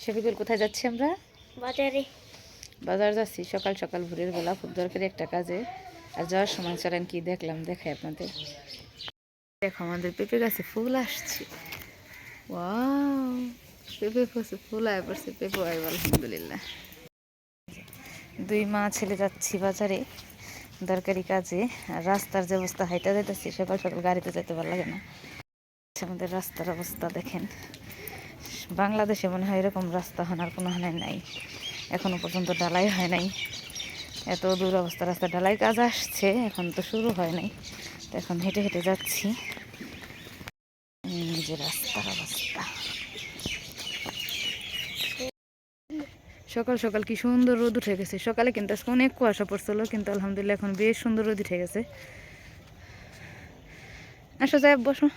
শফিকুল কোথায় যাচ্ছি আমরা? বাজারে। বাজার যাচ্ছি সকাল সকাল ভোরের বেলা, খুব দরকারি একটা কাজে। আর যাওয়ার সময় চলেন কি দেখলাম দেখাই আপনাদের। দেখো আমাদের পেঁপে গাছে ফুল আসছে। ওয়াও, পেঁপে গাছে ফুল আয় পড়ছে, পেঁপে আয় আলহামদুলিল্লাহ। দুই মা ছেলে যাচ্ছি বাজারে দরকারি কাজে। আর রাস্তার যে অবস্থা, হাইটা যেতেছি, সকাল সকাল গাড়িতে যেতে ভালো লাগে না। আমাদের রাস্তার অবস্থা দেখেন, বাংলাদেশে মনে হয় এরকম রাস্তা হওয়ার কোনো হানাই নাই, এখনো পর্যন্ত ঢালাই হয় নাই। এত দূর অবস্থা, রাস্তা ঢালাই কাজ আসছে, এখন তো শুরু হয় নাই। তো এখন হেঁটে হেঁটে যাচ্ছি। এই যে রাস্তার অবস্থা, সকাল সকাল কি সুন্দর রোদ উঠে গেছে। সকালে কিন্তু আজকে অনেক কুয়াশা পড়ছিল, কিন্তু আলহামদুলিল্লাহ এখন বেশ সুন্দর রোদ উঠে গেছে। আসো যাই বসো।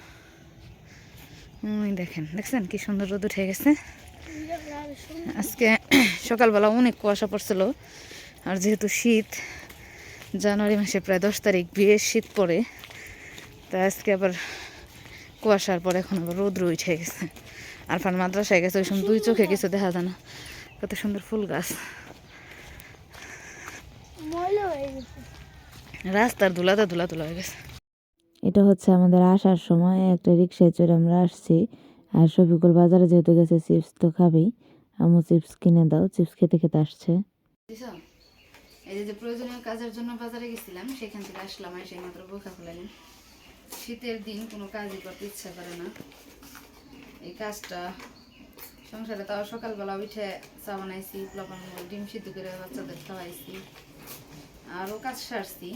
দেখেন, দেখছেন কি সুন্দর রোদ উঠে গেছে। আজকে সকালবেলা অনেক কুয়াশা পড়ছিল, আর যেহেতু শীত, জানুয়ারি মাসে প্রায় 10 তারিখ বেশ শীত পড়ে, তা আজকে আবার কুয়াশার পর এখন আবার রোদ উঠে গেছে। আর ফান মাদ্রাসায় গেছে, ওই সময় 2 চোখে কিছু দেখা যায় না, কত সুন্দর ফুল গাছ। রাস্তার ধুলাতে ধুলা ধুলা হয়ে গেছে। এটা হচ্ছে আমাদের আসার সময় একটা রিক্সায় চড়ে আমরা আসছি। আর শফিকুল বাজারে যেহেতু গেছে, চিপস তো খাবেই, আম্মু চিপস কিনে দাও, চিপস খেতে খেতে আসছে। এই যে প্রয়োজনীয় কাজের জন্য বাজারে গেছিলাম, সেখান থেকে আসলাম, এসে মাত্র বোকা খুলাইলাম। শীতের দিন কোনো কাজই করতে ইচ্ছা করে না। এই কাজটা সংসারে তাও সকালবেলা উঠে চা বানাইছি, লবণ ডিম সিদ্ধ করে বাচ্চাদের খাওয়াইছি, আরও কাজ সারছি।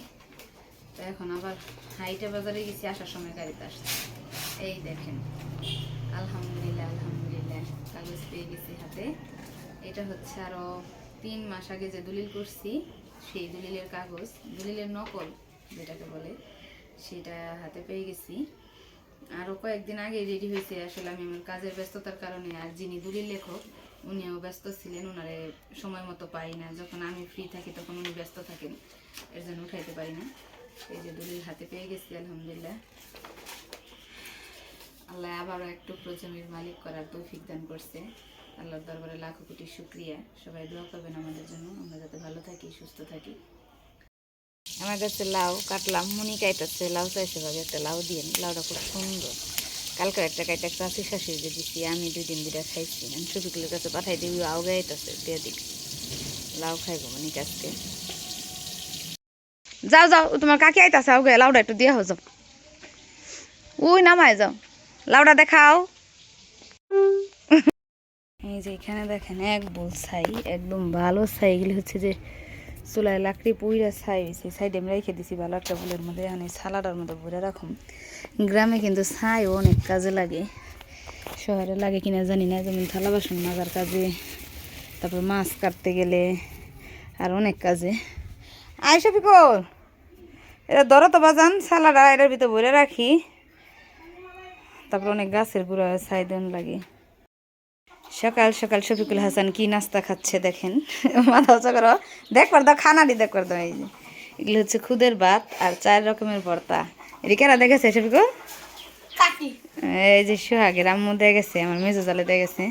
তো এখন আবার হাইটে বাজারে গেছি, আসার সময় গাড়িতে আসছি। এই দেখেন, আলহামদুলিল্লাহ আলহামদুলিল্লাহ কাগজ পেয়ে গেছি হাতে। এটা হচ্ছে আরও 3 মাস আগে যে দলিল করছি, সেই দলিলের কাগজ, দলিলের নকল যেটাকে বলে, সেটা হাতে পেয়ে গেছি। আরও কয়েকদিন আগে রেডি হয়েছে, আসলে আমি আমার কাজের ব্যস্ততার কারণে, আর যিনি দলিল লেখক উনিও ব্যস্ত ছিলেন, ওনারে সময় মতো পাই না। যখন আমি ফ্রি থাকি তখন উনি ব্যস্ত থাকেন, এর জন্য উঠাইতে পারি না। এই যে দলিল হাতে পেয়ে গেছি আলহামদুলিল্লাহ। আল্লাহ আবারও একটু জমির মালিক করার তৌফিক দান করছে। আল্লাহর দরবারে লাখো কোটি শুকরিয়া। সবাই দোয়া করবেন আমাদের জন্য, আমরা যাতে ভালো থাকি, সুস্থ থাকি। আমার কাছে লাউ কাটলাম, মনি কাইটাচ্ছে, লাউ চাইছে ভাবে একটা লাউ দিয়ে। লাউটা খুব সুন্দর, কালকে একটা কাইটা চাষি শাশুড়ি যে দিচ্ছি, আমি 2 দিন দুটা খাইছি। আমি শফিকুলের কাছে পাঠাই দিই, আও গাইতেছে, দিয়ে দিক লাউ খাইবো মনি কাছকে। যাও যাও, তোমার কাকি আইতাছে, আও গে লাউটা একটু দিয়ে হো, যাও ওই নামায় যাও, লাউটা দেখাও। এই যে এখানে দেখেন এক বোল ছাই, একদম ভালো ছাই। এগুলি হচ্ছে যে চুলায় লাকড়ি পুইরা ছাই হয়েছে, সাইডে আমি রেখে দিছি ভালো একটা বোলের মধ্যে। এখন এই সালাডার মধ্যে ভরে রাখুন। গ্রামে কিন্তু ছাইও অনেক কাজে লাগে, শহরে লাগে কিনা জানি না। যেমন থালা বাসন মাজার কাজে, তারপর মাছ কাটতে গেলে, আর অনেক কাজে। আয়সা পিকর, এটা ধরো তো বাজান, সালাডা এটার ভিতরে ভরে রাখি। তারপর অনেক গাছের গুঁড়া ছাই দেন লাগে। সকাল সকাল শফিকুল হাসান কি নাস্তা খাচ্ছে দেখেন, মাথা উঁচা করো, দেখবার দাও, খানাটি দেখবার দাও। এই যে এগুলো হচ্ছে খুদের ভাত আর 4 রকমের ভর্তা। এটি কেনা দেখেছে শফিকুল? এই যে সোহাগের আম্মু দিয়ে গেছে, আমার মেজো জালে দিয়ে গেছে।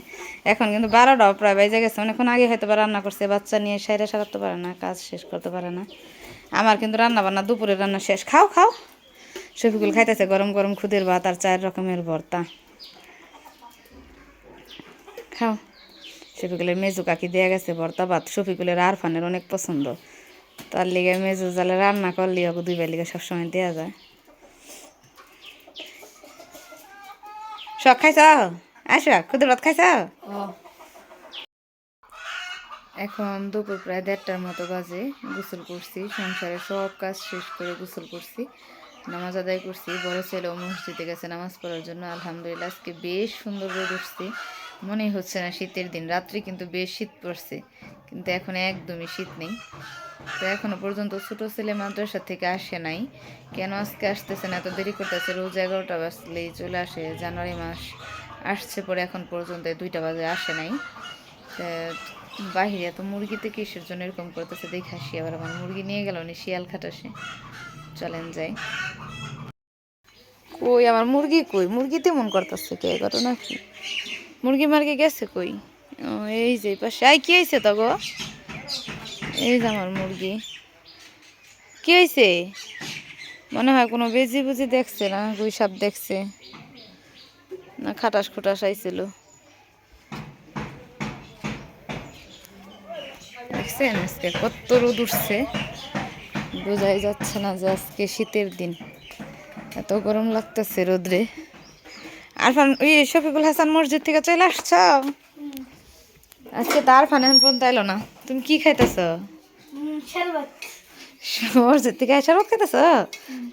এখন কিন্তু 12টাও প্রায় বেজে গেছে, অনেকক্ষণ আগে হয়তো বা রান্না করছে। বাচ্চা নিয়ে সাইরা সারাতে পারে না, কাজ শেষ করতে পারে না। আমার কিন্তু রান্না বান্না, দুপুরের রান্না শেষ। খাও খাও। শফিকুল খাইতেছে গরম গরম খুদের ভাত আর 4 রকমের ভর্তা। খাও। শফিকুলের মেজু কাকি দেয়া গেছে ভর্তা ভাত। শফিকুলের আরফানের অনেক পছন্দ, তার লিগে মেজু জালে রান্না করলে ওকে 2 বেলা লিগে সবসময় দেওয়া যায়। সব খাইছ? আসো, খুদের ভাত খাইছ? এখন দুপুর প্রায় 1:30টার মতো বাজে। গোসল করছি, সংসারে সব কাজ শেষ করে গোসল করছি, নামাজ আদায় করছি। বড় ছেলেও মসজিদে গেছে নামাজ পড়ার জন্য। আলহামদুলিল্লাহ আজকে বেশ সুন্দর রোদ উঠছে, মনেই হচ্ছে না শীতের দিন। রাত্রি কিন্তু বেশ শীত পড়ছে, কিন্তু এখন একদমই শীত নেই। তো এখনো পর্যন্ত ছোটো ছেলে মাদ্রাসা থেকে আসে নাই। কেন আজকে আসতেছে না, এত দেরি করতেছে? রোজ 11টা বাজলেই চলে আসে, জানুয়ারি মাস আসছে পরে এখন পর্যন্ত 2টা বাজে আসে নাই। বাহিরে এত মুরগিতে কিসের জন্য এরকম করতেছে দেখে আসি। আবার আমার মুরগি নিয়ে গেল নি শিয়াল খাটাসে, চলেন যাই। কই আমার মুরগি, কই মুরগি তেমন করতেছে কে? ঘটনা কি? মুরগি মার্গে গেছে কই? ও এই যে পাশে আই কি হয়েছে তো গো? এই যে আমার মুরগি কি হয়েছে? মনে হয় কোনো বেজি বুঝি দেখছে না, গুই সাপ দেখছে না খাটাস খুটাস আইছিল। দেখছেন আজকে কত রোদ উঠছে, বোঝাই যাচ্ছে না যে আজকে শীতের দিন, এত গরম লাগতেছে রোদ্রে। আরফান ওই শফিকুল হাসান মসজিদ থেকে চলে আসছ? আজকে তো আরফান এখন পর্যন্ত এলো না, তুমি কি খাইতেছ? মসজিদ থেকে শরবত খাইতেছ?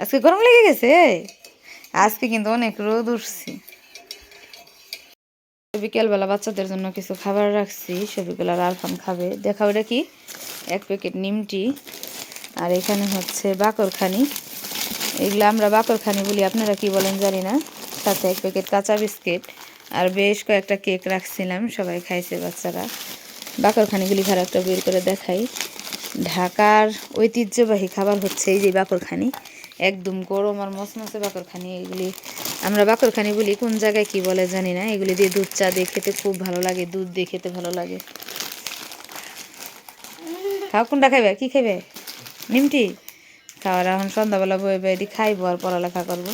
আজকে গরম লেগে গেছে? আজকে কিন্তু অনেক রোদ উঠছে। বিকেলবেলা বাচ্চাদের জন্য কিছু খাবার রাখছি, শফিকুল আর আরফান খাবে। দেখা ওটা কি, 1 প্যাকেট নিমটি, আর এখানে হচ্ছে বাকরখানি, এগুলো আমরা বাকরখানি বলি, আপনারা কি বলেন জানি না। সাথে 1 প্যাকেট কাঁচা বিস্কিট আর বেশ কয়েকটা কেক রাখছিলাম, সবাই খাইছে বাচ্চারা। বাকরখানিগুলি খারাপ একটা বের করে দেখাই। ঢাকার ঐতিহ্যবাহী খাবার হচ্ছে এই যে বাকরখানি, একদম গরম আর মচমচে বাকরখানি। এগুলি আমরা বাকরখানি বলি, কোন জায়গায় কি বলে জানি না। এগুলি দিয়ে দুধ চা দিয়ে খেতে খুব ভালো লাগে, দুধ দিয়ে খেতে ভালো লাগে। খাও, কোনটা খাইবে, কি খাইবে? নিমটি খাওয়ার এখন সন্ধ্যাবেলা বই এটি খাইবো আর পড়ালেখা করবো।